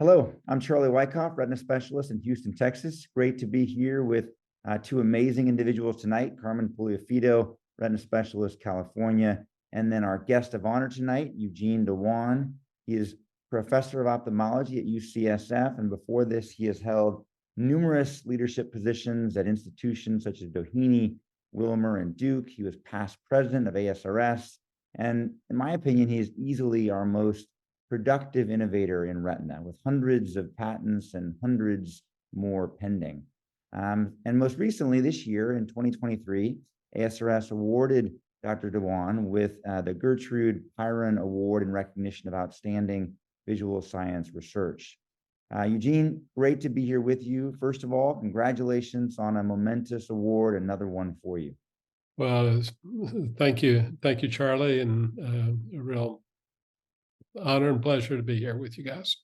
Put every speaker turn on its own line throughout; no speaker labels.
Hello, I'm Charlie Wyckoff, retina specialist in Houston, Texas. Great to be here with two amazing individuals tonight, Carmen Puliafito, retina specialist, California, and then our guest of honor tonight, Eugene de Juan. He is professor of ophthalmology at UCSF, and before this, he has held numerous leadership positions at institutions such as Doheny, Wilmer, and Duke. He was past president of ASRS, and in my opinion, he is easily our most productive innovator in retina, with hundreds of patents and hundreds more pending. And most recently this year, in 2023, ASRS awarded Dr. de Juan with the Gertrude Pyron Award in recognition of outstanding visual science research. Eugene, great to be here with you. First of all, congratulations on a momentous award, another one for you.
Well, thank you, Charlie, and a real honor and pleasure to be here with you guys.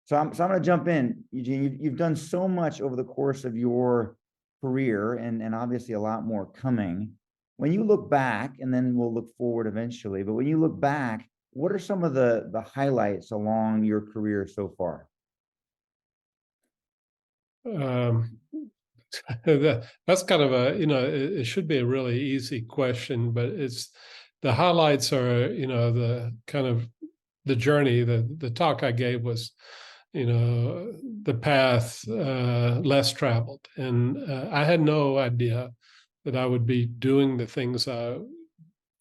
So I'm going to jump in, Eugene. You've done so much over the course of your career, and obviously a lot more coming. When you look back, and then we'll look forward eventually, but when you look back, what are some of the highlights along your career so far?
That's kind of a, it should be a really easy question, but the highlights are, the kind of the journey. The talk I gave was, the path less traveled. And I had no idea that I would be doing the things I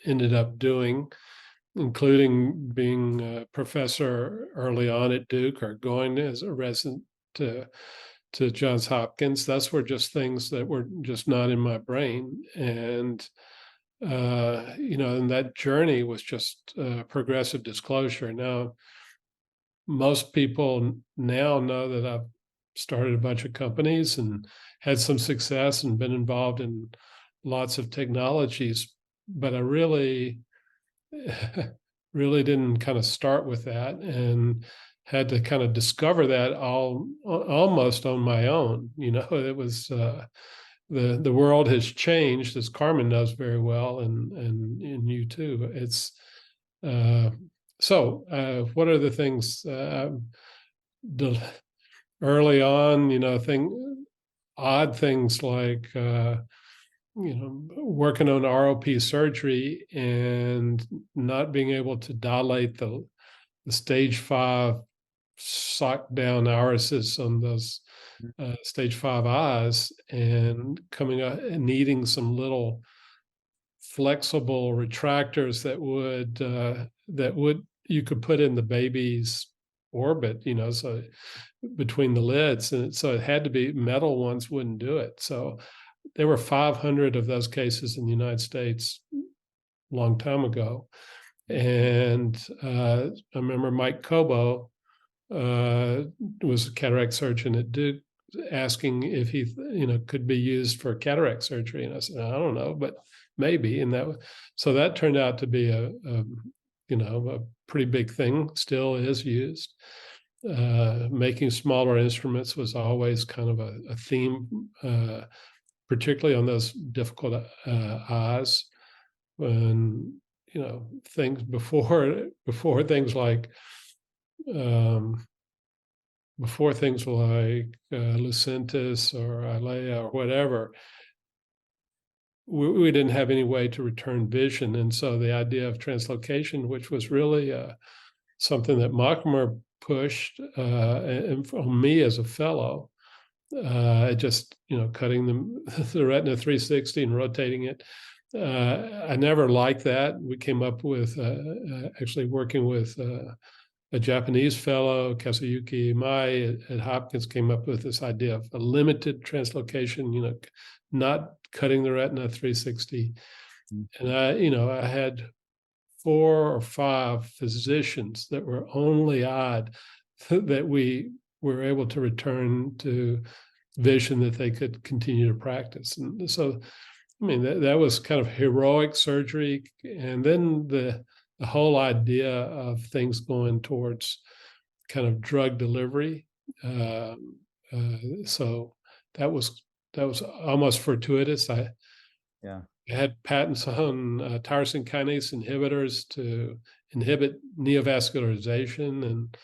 ended up doing, including being a professor early on at Duke, or going as a resident to Johns Hopkins. Those were just things that were just not in my brain. And, and that journey was just progressive disclosure. Now, most people now know that I've started a bunch of companies and had some success and been involved in lots of technologies, but I really didn't kind of start with that, and had to kind of discover that almost on my own. It was the world has changed, as Carmen knows very well, and you too. It's so what are the things early on? Odd things like working on ROP surgery and not being able to dilate the stage 5 sock down irises on those stage 5 eyes, and coming up and needing some little flexible retractors that would you could put in the baby's orbit, so between the lids, and so it had to be metal ones, wouldn't do it. So there were 500 of those cases in the United States a long time ago. And I remember Mike Cobo was a cataract surgeon at Duke, asking if he, could be used for cataract surgery. And I said, I don't know, but maybe. And so that turned out to be a pretty big thing, still is used. Making smaller instruments was always kind of a theme, particularly on those difficult eyes. When things before things like Lucentis or Eylea or whatever, we didn't have any way to return vision. And so the idea of translocation, which was really something that Mockmer pushed, and for me as a fellow, just cutting the retina 360 and rotating it. I never liked that. We came up with actually working with a Japanese fellow, Kazuyuki Mai at Hopkins, came up with this idea of a limited translocation, not cutting the retina 360. And I had 4 or 5 physicians that were only odd that we were able to return to vision that they could continue to practice. And so, that was kind of heroic surgery. And then the whole idea of things going towards kind of drug delivery. So that was almost fortuitous. I had patents on tyrosine kinase inhibitors to inhibit neovascularization, and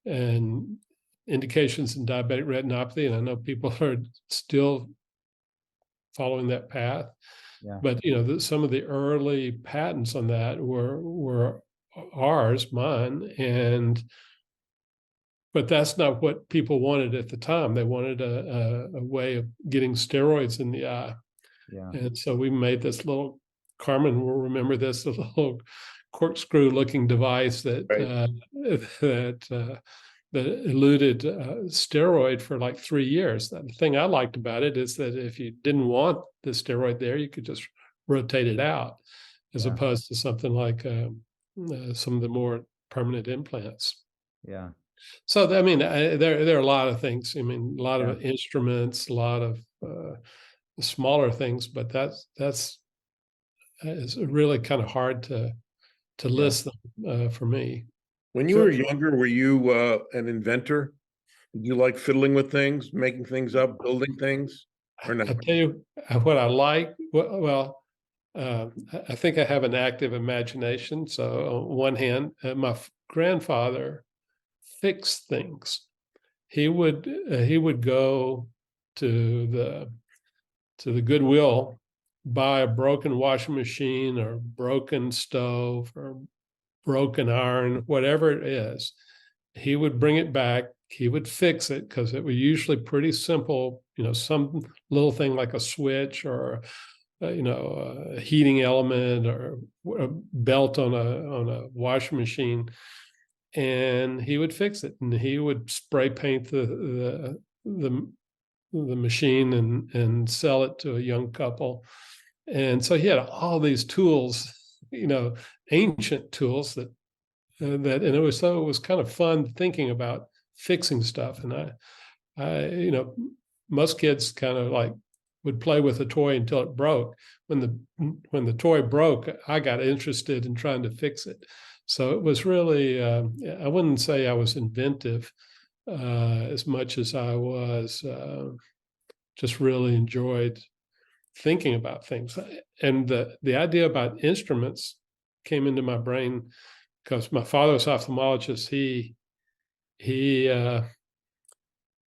and indications in diabetic retinopathy, and I know people are still following that path.
Yeah.
But some of the early patents on that were mine, but that's not what people wanted at the time. They wanted a way of getting steroids in the eye.
Yeah.
And so we made this little, Carmen will remember this, a little corkscrew-looking device that that eluded steroid for like 3 years. The thing I liked about it is that if you didn't want the steroid there, you could just rotate it out, as opposed to something like some of the more permanent implants.
Yeah.
So I mean, there are a lot of things. I mean, a lot
Yeah.
of instruments, a lot of smaller things, but that's it's really kind of hard to list them for me.
When you were younger, were you an inventor? Did you like fiddling with things, making things up, building things, or not?
I'll tell you what I like. Well, I think I have an active imagination. So on one hand, my grandfather fixed things. He would go to the Goodwill, buy a broken washing machine or broken stove or broken iron, whatever it is. He would bring it back. He would fix it because it was usually pretty simple, some little thing like a switch or a heating element or a belt on a washing machine, and he would fix it, and he would spray paint the machine and sell it to a young couple. And so he had all these tools, ancient tools that and it was kind of fun thinking about fixing stuff. And I most kids kind of like would play with a toy until it broke. When the toy broke, I got interested in trying to fix it. So it was really, I wouldn't say I was inventive as much as I was just really enjoyed thinking about things. And the idea about instruments came into my brain because my father was ophthalmologist. He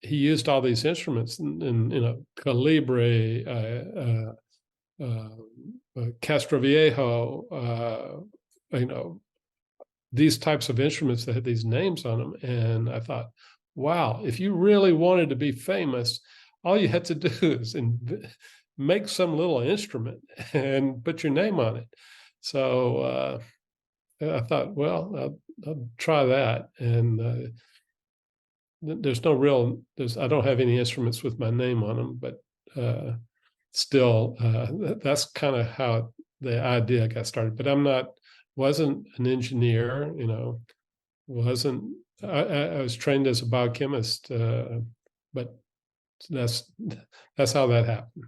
used all these instruments, and Calibre, Castroviejo, these types of instruments that had these names on them. And I thought, wow, if you really wanted to be famous, all you had to do is make some little instrument and put your name on it. So I thought, well, I'll try that. And I don't have any instruments with my name on them, but still, that's kind of how the idea got started. But wasn't an engineer, I was trained as a biochemist, but that's how that happened.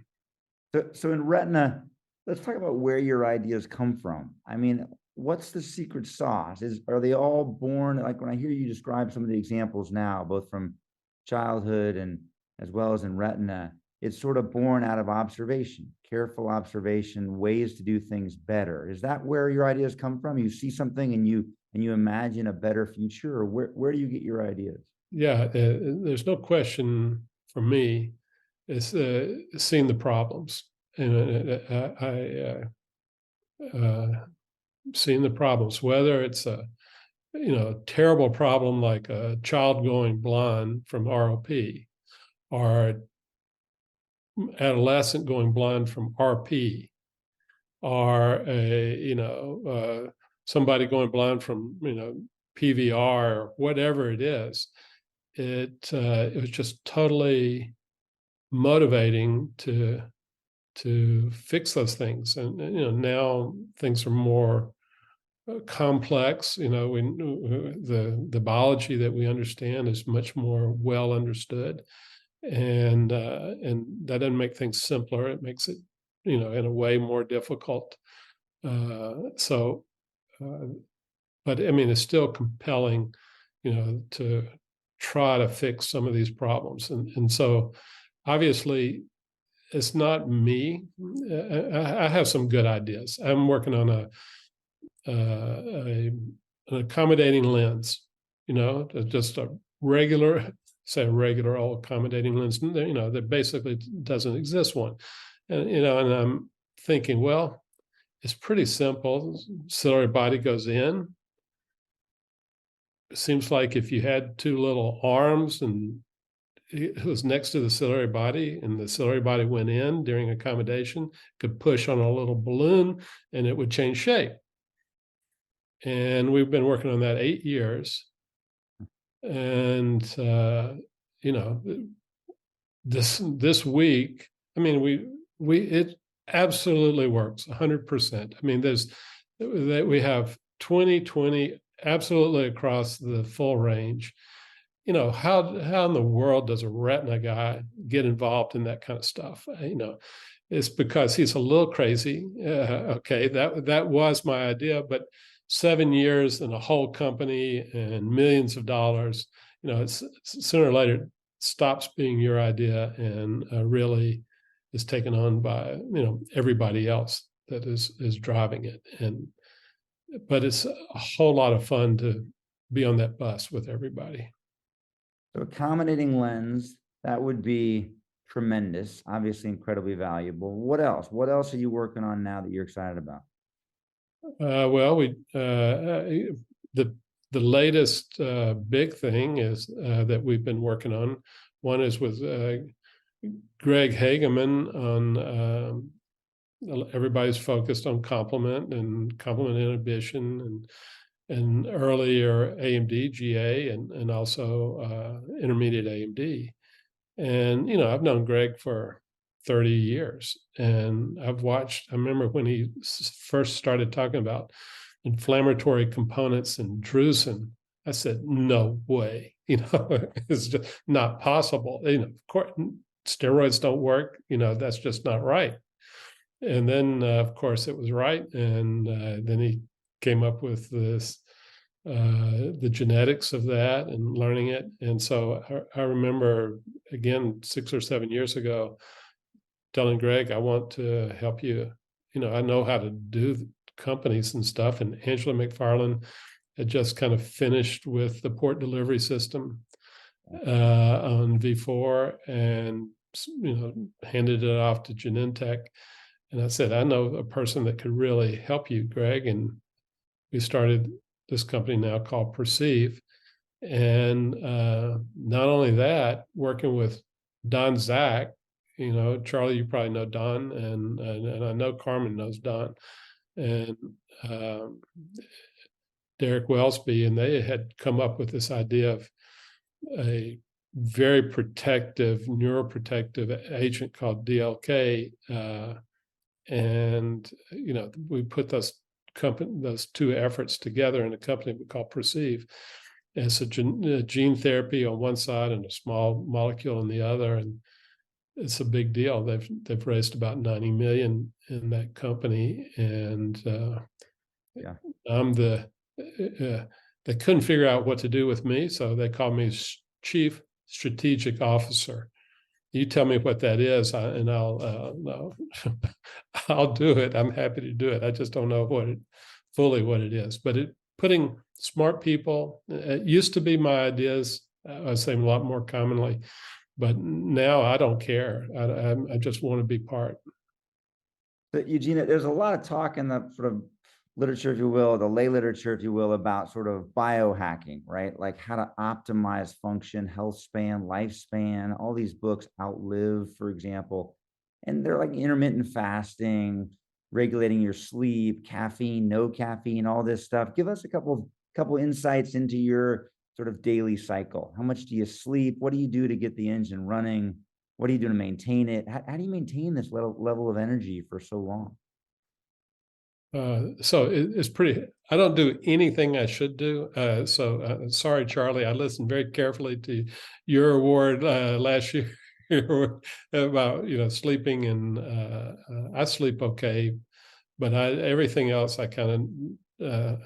So in retina, let's talk about where your ideas come from. I mean, what's the secret sauce? Are they all born, like when I hear you describe some of the examples now, both from childhood and as well as in retina, it's sort of born out of observation, careful observation, ways to do things better. Is that where your ideas come from? You see something and you imagine a better future, or where do you get your ideas?
Yeah, there's no question for me. It's seeing the problems, and seeing the problems, whether it's a terrible problem like a child going blind from ROP, or adolescent going blind from RP, or somebody going blind from PVR or whatever it is. It was just totally motivating to fix those things. And now things are more complex. The biology that we understand is much more well understood, and that doesn't make things simpler. It makes it in a way more difficult. But I mean, it's still compelling to try to fix some of these problems. And so obviously it's not me. I have some good ideas. I'm working on an accommodating lens. just a regular, say a regular old accommodating lens, there basically doesn't exist one. And, and I'm thinking, well, it's pretty simple. Ciliary body goes in. It seems like if you had two little arms and it was next to the ciliary body and the ciliary body went in during accommodation, could push on a little balloon and it would change shape. And we've been working on that 8 years. And, this week, I mean, it absolutely works 100%. I mean, we have 20/20 absolutely across the full range. How in the world does a retina guy get involved in that kind of stuff? It's because he's a little crazy. Okay, that was my idea, but 7 years and a whole company and millions of dollars, it's sooner or later it stops being your idea and really is taken on by everybody else that is driving it. But it's a whole lot of fun to be on that bus with everybody.
So accommodating lens, that would be tremendous, obviously incredibly valuable. What else? What else are you working on now that you're excited about?
Well, the latest big thing is that we've been working on. One is with Greg Hageman on everybody's focused on complement and complement inhibition and earlier AMD, GA, and also intermediate AMD. And, I've known Greg for 30 years. And I remember when he first started talking about inflammatory components in drusen, I said, no way, it's just not possible. Of course, steroids don't work, that's just not right. And then, of course, it was right. And then he came up with this, the genetics of that and learning it. And so I remember, again, 6 or 7 years ago, telling Greg, I want to help you. I know how to do companies and stuff. And Angela McFarland had just kind of finished with the port delivery system on V4 and, handed it off to Genentech. And I said, I know a person that could really help you, Greg. And we started this company now called Perceive. And not only that, working with Don Zach, Charlie, you probably know Don, and I know Carmen knows Don, and Derek Wellsby, and they had come up with this idea of a very protective, neuroprotective agent called DLK. And, we put those two efforts together in a company we call Perceive. It's a gene therapy on one side and a small molecule on the other. And it's a big deal. They've raised about 90 million in that company. And I'm they couldn't figure out what to do with me. So they called me Chief Strategic Officer. You tell me what that is, and I'll do it. I'm happy to do it. I just don't know fully what it is. But putting smart people, it used to be my ideas. I was saying a lot more commonly, but now I don't care. I just want to be part.
But Eugene, there's a lot of talk in the sort of literature, if you will, the lay literature, if you will, about sort of biohacking, right? Like how to optimize function, health span, lifespan, all these books, Outlive, for example. And they're like intermittent fasting, regulating your sleep, caffeine, no caffeine, all this stuff. Give us a couple insights into your sort of daily cycle. How much do you sleep? What do you do to get the engine running? What do you do to maintain it? How do you maintain this level of energy for so long?
So it's pretty, I don't do anything I should do. Sorry, Charlie, I listened very carefully to your award last year about, sleeping, and I sleep okay, but everything else I kind of,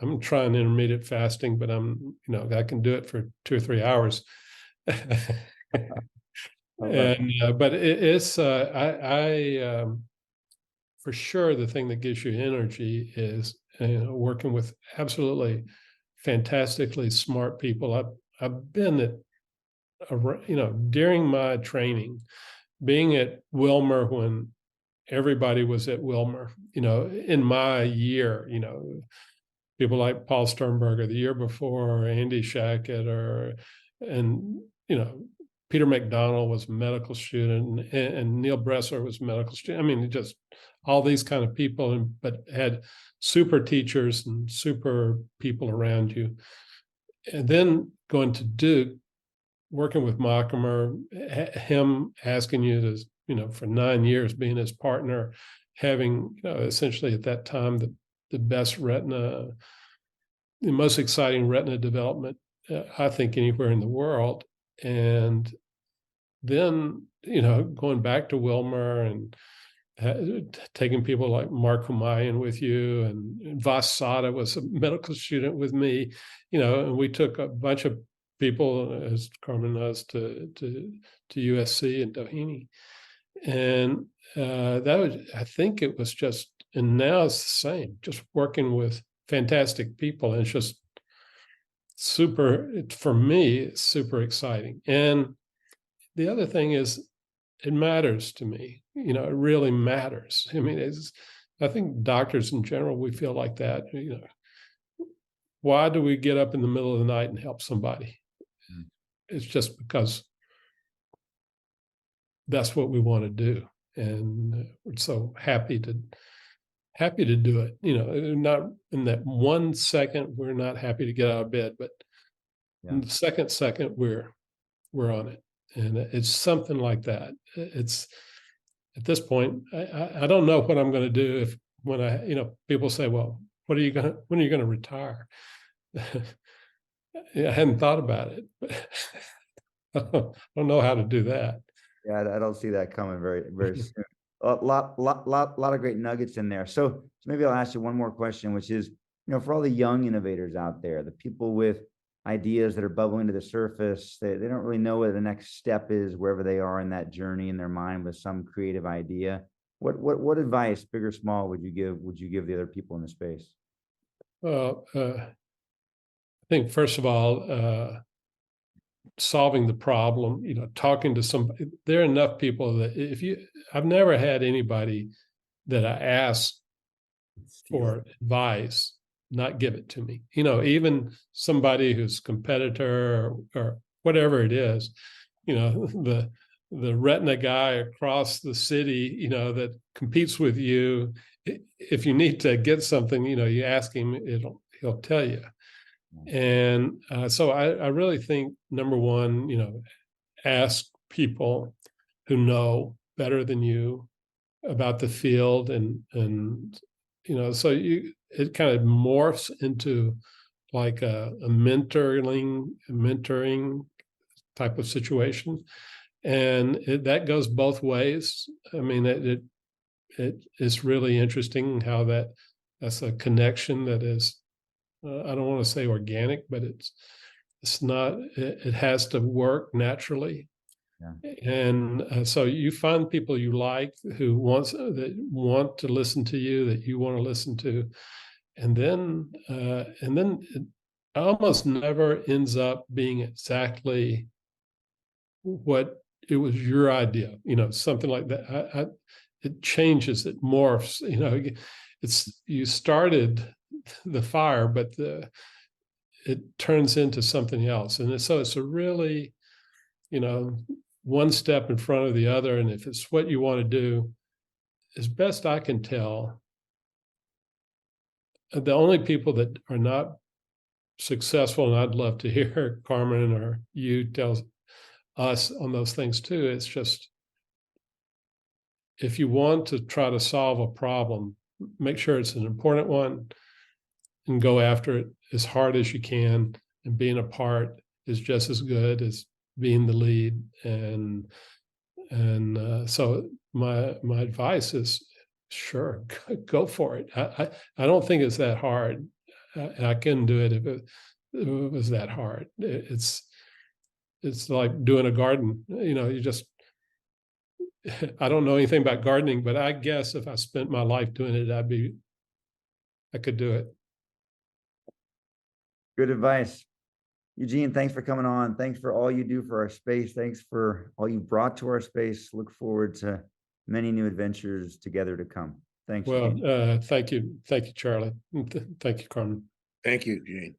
I'm trying intermittent fasting, but I can do it for 2 or 3 hours. But it's, for sure, the thing that gives you energy is working with absolutely fantastically smart people. I've been at, during my training, being at Wilmer when everybody was at Wilmer, in my year, people like Paul Sternberger the year before, or Andy Shackett, and Peter McDonald was a medical student, and Neil Bressler was a medical student. I mean, just all these kind of people, but had super teachers and super people around you. And then going to Duke, working with Mockimer, him asking you to, for 9 years being his partner, having, essentially at that time, the best retina, the most exciting retina development, I think, anywhere in the world. And then, going back to Wilmer and taking people like Mark Humayun with you, and Vas Sada was a medical student with me, and we took a bunch of people, as Carmen knows, to USC and Doheny. And that was, I think it was just, and now it's the same, just working with fantastic people. And it's just for me, it's super exciting. And the other thing is, it matters to me. It really matters. I mean, I think doctors in general, we feel like that. Why do we get up in the middle of the night and help somebody? It's just because that's what we want to do, and we're so happy to do it. Not in that 1 second we're not happy to get out of bed, but in the second we're on it. And it's something like that. It's, at this point, I don't know what I'm going to do when people say, well, when are you going to retire? I hadn't thought about it, but I don't know how to do that.
Yeah, I don't see that coming very, very soon. A lot of great nuggets in there. So maybe I'll ask you one more question, which is, for all the young innovators out there, the people with ideas that are bubbling to the surface, they don't really know what the next step is, wherever they are in that journey in their mind with some creative idea. What advice, big or small, would you give the other people in the space?
Well, I think first of all, solving the problem, talking to somebody. There are enough people that I've never had anybody that I asked for advice not give it to me. Even somebody who's competitor or whatever it is, the retina guy across the city, that competes with you. If you need to get something, you ask him, he'll tell you. And so I really think, number one, ask people who know better than you about the field, and so it kind of morphs into like a mentoring type of situation, and that goes both ways. I mean, it is really interesting how that's a connection that is, I don't want to say organic, but it's not. It has to work naturally. Yeah. And so you find people you like who want to listen to you, that you want to listen to, and then it almost never ends up being exactly what it was your idea. Something like that. It changes, it morphs. You started the fire, but it turns into something else, and so it's a really, one step in front of the other. And if it's what you want to do, as best I can tell, the only people that are not successful, and I'd love to hear Carmen or you tell us on those things too, it's just, if you want to try to solve a problem, make sure it's an important one and go after it as hard as you can. And being a part is just as good as being the lead. And so my advice is, sure, go for it. I don't think it's that hard. I couldn't do it if it was that hard. It's like doing a garden. You just, I don't know anything about gardening, but I guess if I spent my life doing it, I could do it.
Good advice. Eugene, thanks for coming on. Thanks for all you do for our space. Thanks for all you brought to our space. Look forward to many new adventures together to come. Thanks.
Well,
Eugene.
thank you, Charlie. Thank you, Carmen.
Thank you, Gene.